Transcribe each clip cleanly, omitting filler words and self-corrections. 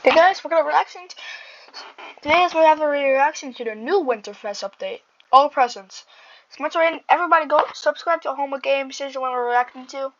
Hey guys, we're gonna reaction. Today is we have a reaction to the new WINTERFEST update. All presents. Smarts are in. Everybody go subscribe to Home of Games. This is the one we're reacting to.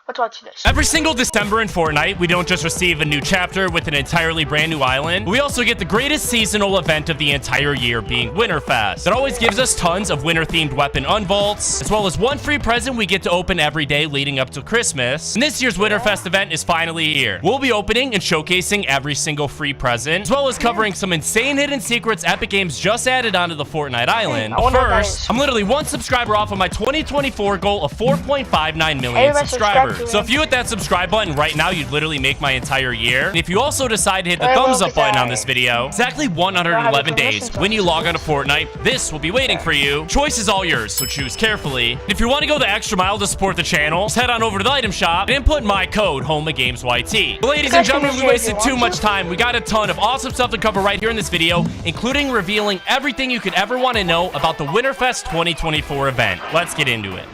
Let's watch this. Every single December in Fortnite, we don't just receive a new chapter with an entirely brand new island. We also get the greatest seasonal event of the entire year, being WINTERFEST. It always gives us tons of winter-themed weapon unvaults, as well as one free present we get to open every day leading up to Christmas. And this year's WINTERFEST event is finally here. We'll be opening and showcasing every single free present, as well as covering some insane hidden secrets Epic Games just added onto the Fortnite island. But first, I'm literally one subscriber off of my 2024 goal of 4.59 million subscribers. So if you hit that subscribe button right now, you'd literally make my entire year. And if you also decide to hit the thumbs up button on this video, exactly 111 days when you log on to Fortnite, this will be waiting for you. Choice is all yours, so choose carefully. And if you want to go the extra mile to support the channel, just head on over to the item shop and input my code HOMEOFGAMESYT. But ladies and gentlemen, we wasted too much time. We got a ton of awesome stuff to cover right here in this video, including revealing everything you could ever want to know about the WINTERFEST 2024 event. Let's get into it.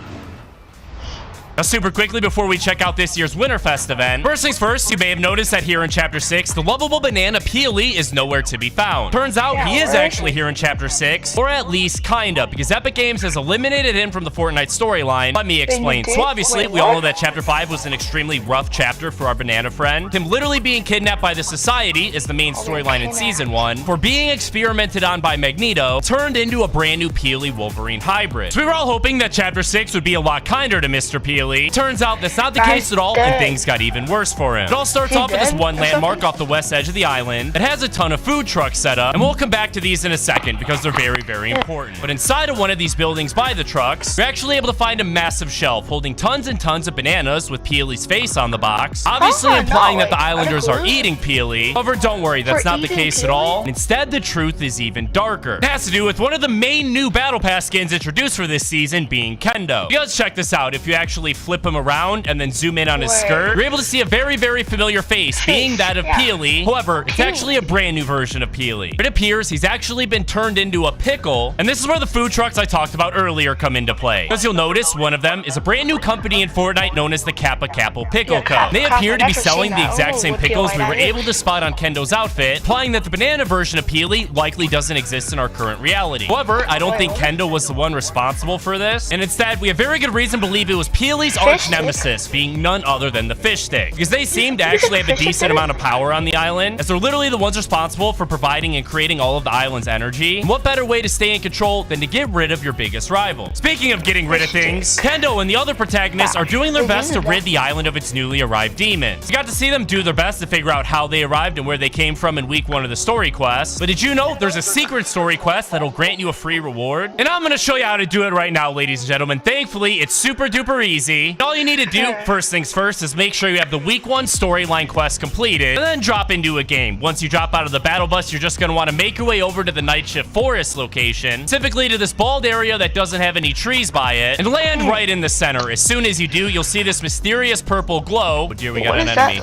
Now, super quickly before we check out this year's WINTERFEST event, first things first, you may have noticed that here in Chapter 6, the lovable banana Peely is nowhere to be found. Turns out he is actually here in Chapter 6, or at least kinda, because Epic Games has eliminated him from the Fortnite storyline. Let me explain. So obviously, we all know that Chapter 5 was an extremely rough chapter for our banana friend. Him literally being kidnapped by the Society is the main storyline in Season 1, for being experimented on by Magneto, turned into a brand new Peely Wolverine hybrid. So we were all hoping that Chapter 6 would be a lot kinder to Mr. Peely. Turns out that's not the case at all, and things got even worse for him. It all starts off with this one landmark off the west edge of the island that has a ton of food trucks set up, and we'll come back to these in a second because they're very, very important. But inside of one of these buildings by the trucks, we're actually able to find a massive shelf holding tons and tons of bananas with Peely's face on the box, obviously implying that the islanders are eating Peely. However, don't worry, that's not the case at all. Instead, the truth is even darker. It has to do with one of the main new Battle Pass skins introduced for this season being Kendo. Because check this out, if you actually flip him around and then zoom in on his skirt, you're able to see a very, very familiar face, being that of Peely. However, it's actually a brand new version of Peely. It appears he's actually been turned into a pickle, and this is where the food trucks I talked about earlier come into play. As you'll notice, one of them is a brand new company in Fortnite known as the Kappa Kappa Pickle Co. They appear to be selling the exact same pickles we were able to spot on Kendo's outfit, implying that the banana version of Peely likely doesn't exist in our current reality. However, I don't think Kendo was the one responsible for this, and instead, we have very good reason to believe it was Peely's arch nemesis, being none other than the fish stick, because they seem to actually have a decent amount of power on the island, as they're literally the ones responsible for providing and creating all of the island's energy. And what better way to stay in control than to get rid of your biggest rival? Speaking of getting rid of things, Kendo and the other protagonists are doing their best to rid the island of its newly arrived demons. You got to see them do their best to figure out how they arrived and where they came from in week 1 of the story quest. But did you know there's a secret story quest that'll grant you a free reward? And I'm gonna show you how to do it right now, ladies and gentlemen. Thankfully, it's super duper easy. All you need to do, first things first, is make sure you have the week 1 storyline quest completed, and then drop into a game. Once you drop out of the battle bus, you're just going to want to make your way over to the Night Shift Forest location, typically to this bald area that doesn't have any trees by it, and land right in the center. As soon as you do, you'll see this mysterious purple glow. Oh dear, we got an enemy.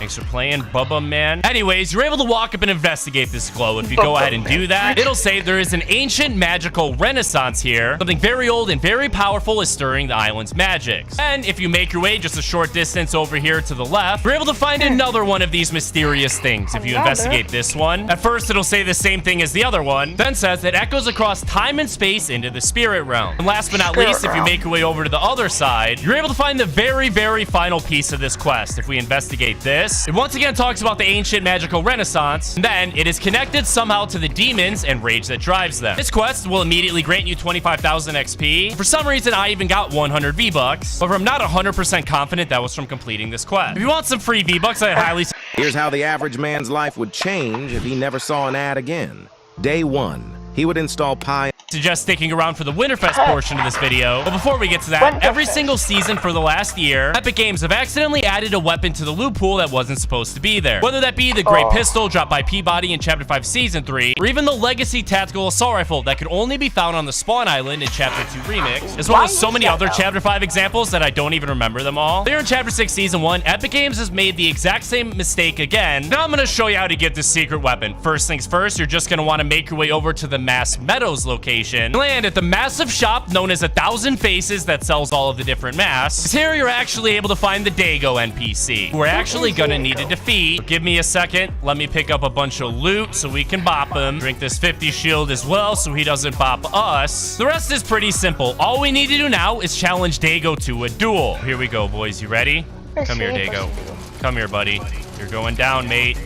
Thanks for playing, Bubba Man. Anyways, you're able to walk up and investigate this glow. If you go ahead and do that, it'll say there is an ancient magical renaissance here. Something very old and very powerful is stirring the island's magics. And if you make your way just a short distance over here to the left, you're able to find another one of these mysterious things. If you investigate this one, at first it'll say the same thing as the other one, then says it echoes across time and space into the spirit realm. And last but not least, if you make your way over to the other side, you're able to find the very, very final piece of this quest. If we investigate this, it once again talks about the ancient magical renaissance, and then it is connected somehow to the demons and rage that drives them. This quest will immediately grant you 25,000 XP. For some reason, I even got 100 V-Bucks, but I'm not 100% confident that was from completing this quest. If you want some free V-Bucks, I highly... Here's how the average man's life would change if he never saw an ad again. Day 1, he would install Pi... Suggest sticking around for the WINTERFEST portion of this video. But before we get to that, every single season for the last year, Epic Games have accidentally added a weapon to the loot pool that wasn't supposed to be there. Whether that be the Great Pistol dropped by Peabody in Chapter 5 Season 3, or even the Legacy Tactical Assault Rifle that could only be found on the Spawn Island in Chapter 2 Remix, as well as so many other Chapter 5 examples that I don't even remember them all. Here in Chapter 6 Season 1, Epic Games has made the exact same mistake again. Now I'm going to show you how to get this secret weapon. First things first, you're just going to want to make your way over to the Mass Meadows location location. Land at the massive shop known as 1,000 Faces that sells all of the different masks. Here you're actually able to find the Dago NPC, who we're actually gonna need to defeat. So give me a second. Let me pick up a bunch of loot so we can bop him. Drink this 50 shield as well so he doesn't bop us. The rest is pretty simple. All we need to do now is challenge Dago to a duel. Here we go, boys. You ready? Come here, Dago. Come here, buddy. You're going down, mate.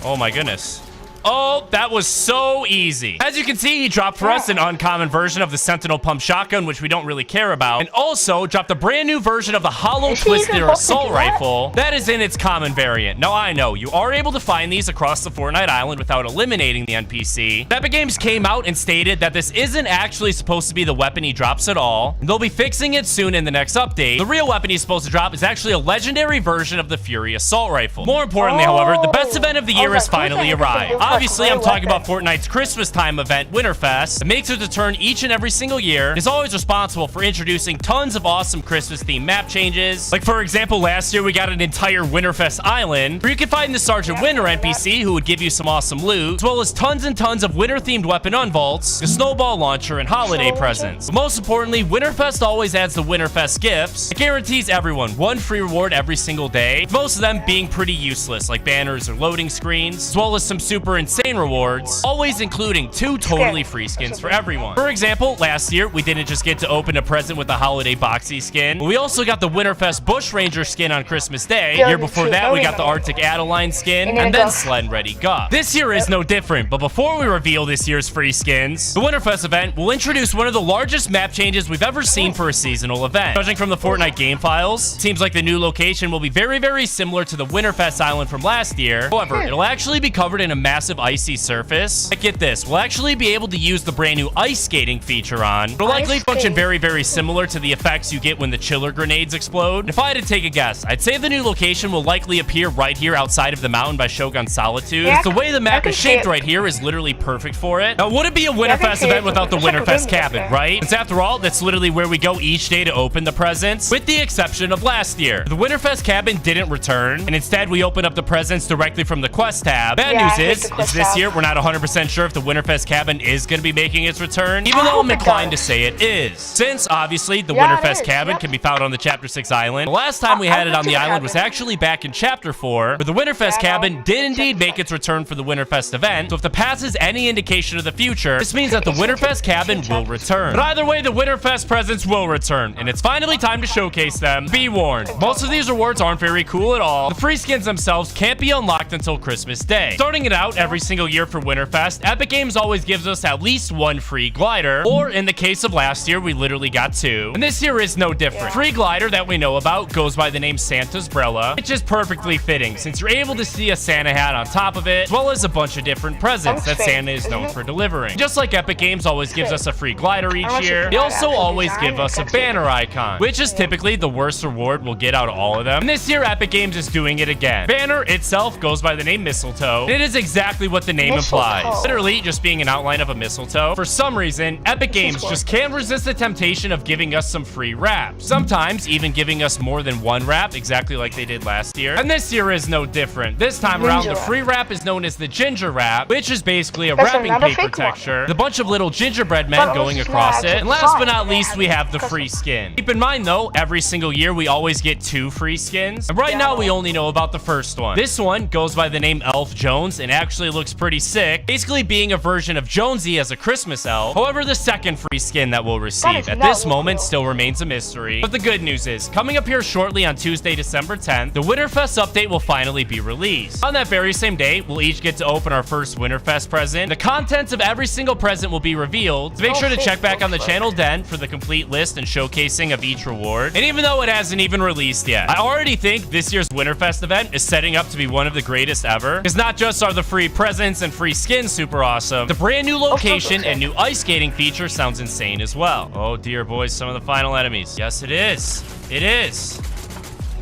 Oh my goodness. Oh, that was so easy. As you can see, he dropped for us an uncommon version of the Sentinel Pump Shotgun, which we don't really care about, and also dropped a brand new version of the Hollow Twisted Assault Rifle that is in its common variant. Now, I know you are able to find these across the Fortnite island without eliminating the NPC. Epic Games came out and stated that this isn't actually supposed to be the weapon he drops at all, and they'll be fixing it soon in the next update. The real weapon he's supposed to drop is actually a legendary version of the Fury Assault Rifle. More importantly, however, the best event of the year has finally arrived. Obviously, I'm talking about Fortnite's Christmas time event, WINTERFEST. It makes its return each and every single year. It's always responsible for introducing tons of awesome Christmas-themed map changes. Like, for example, last year we got an entire WINTERFEST island where you can find the Sergeant Winter NPC who would give you some awesome loot, as well as tons and tons of winter-themed weapon unvaults, the snowball launcher, and holiday presents. But most importantly, WINTERFEST always adds the WINTERFEST gifts. It guarantees everyone one free reward every single day, most of them being pretty useless, like banners or loading screens, as well as some super insane rewards, always including 2 totally free skins for everyone. For example, last year, we didn't just get to open a present with the holiday boxy skin, but we also got the WINTERFEST Bush Ranger skin on Christmas Day. The year before that, we got the Arctic Adeline skin, and then Sled Ready Guff. This year is no different, but before we reveal this year's free skins, the WINTERFEST event will introduce one of the largest map changes we've ever seen for a seasonal event. Judging from the Fortnite game files, it seems like the new location will be very, very similar to the WINTERFEST island from last year. However, it'll actually be covered in a massive icy surface. But get this, we'll actually be able to use the brand new ice skating feature on. It'll likely function very, very similar to the effects you get when the chiller grenades explode. And if I had to take a guess, I'd say the new location will likely appear right here outside of the mountain by Shogun Solitude. Yeah, the way the map is shaped right here is literally perfect for it. Now, would it be a WINTERFEST event without the WINTERFEST cabin, right? Since after all, that's literally where we go each day to open the presents, with the exception of last year. The WINTERFEST cabin didn't return, and instead we open up the presents directly from the quest tab. Bad news is this year we're not 100% sure if the WINTERFEST cabin is going to be making its return, even though I'm inclined to say it is. Since, obviously, the WINTERFEST cabin can be found on the Chapter 6 island. The last time we had it on the island was actually back in Chapter 4, but the WINTERFEST cabin did indeed make its return for the WINTERFEST event, so if the past is any indication of the future, this means that the WINTERFEST cabin will return. But either way, the WINTERFEST presents will return, and it's finally time to showcase them. Be warned, most of these rewards aren't very cool at all. The free skins themselves can't be unlocked until Christmas Day. Starting it out every single year for WINTERFEST, Epic Games always gives us at least 1 free glider, or in the case of last year, we literally got 2. And this year is no different. Free glider that we know about goes by the name Santa's Brella, which is perfectly fitting since you're able to see a Santa hat on top of it, as well as a bunch of different presents that Santa is known for delivering. Just like Epic Games always gives us a free glider each year, they also always give us a banner icon, which is typically the worst reward we'll get out of all of them. And this year, Epic Games is doing it again. Banner itself goes by the name Mistletoe, and it is exactly what the name implies. Literally just being an outline of a mistletoe. For some reason, Epic Games just can't resist the temptation of giving us some free wraps. Sometimes even giving us more than 1 wrap, exactly like they did last year. And this year is no different. This time around, the free wrap is known as the ginger wrap, which is basically a wrapping paper texture with a bunch of little gingerbread men going across it. And last but not least, we have the free skin. Keep in mind though, every single year we always get 2 free skins. And right now we only know about the first one. This one goes by the name Elf Jones and actually looks pretty sick, basically being a version of Jonesy as a Christmas elf. However, the second free skin that we'll receive at this moment still remains a mystery. But the good news is, coming up here shortly on Tuesday, December 10th, the WINTERFEST update will finally be released. On that very same day, we'll each get to open our first WINTERFEST present. The contents of every single present will be revealed, so make sure to check back on the channel then for the complete list and showcasing of each reward. And even though it hasn't even released yet, I already think this year's WINTERFEST event is setting up to be one of the greatest ever, because not just are the free presents and free skins super awesome, the brand new location and new ice skating feature sounds insane as well. Oh dear, boys, some of the final enemies. Yes, it is. It is.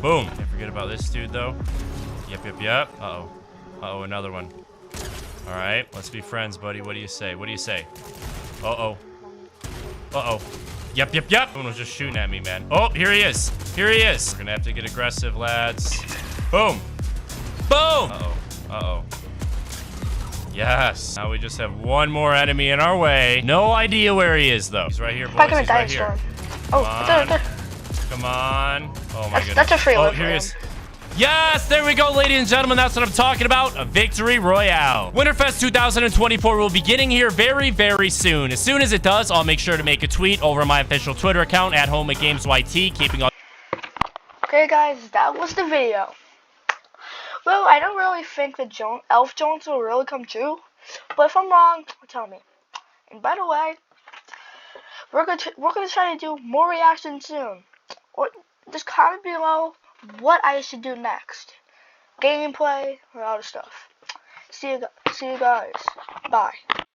Boom. Can't forget about this dude, though. Yep. Uh-oh. Uh-oh, another one. All right, let's be friends, buddy. What do you say? What do you say? Uh-oh. Uh-oh. Yep. Someone was just shooting at me, man. Oh, here he is. Here he is. We're gonna have to get aggressive, lads. Boom. Boom. Uh-oh. Uh-oh. Yes. Now we just have one more enemy in our way. No idea where he is, though. He's right here, boys. Probably gonna He's die right here. Oh, Come there. on. Come on. Oh, my goodness. That's a free Oh, one. here he is. Yes, there we go, ladies and gentlemen. That's what I'm talking about. A victory royale. Winterfest 2024 will be getting here very, very soon. As soon as it does, I'll make sure to make a tweet over my official Twitter account at HomeAGamesYT, keeping all... Okay, guys, that was the video. Well, I don't really think the Elf Jones will really come true, but if I'm wrong, tell me. And by the way, we're gonna try to do more reactions soon. Or just comment below what I should do next. Gameplay or other stuff. See you guys. Bye.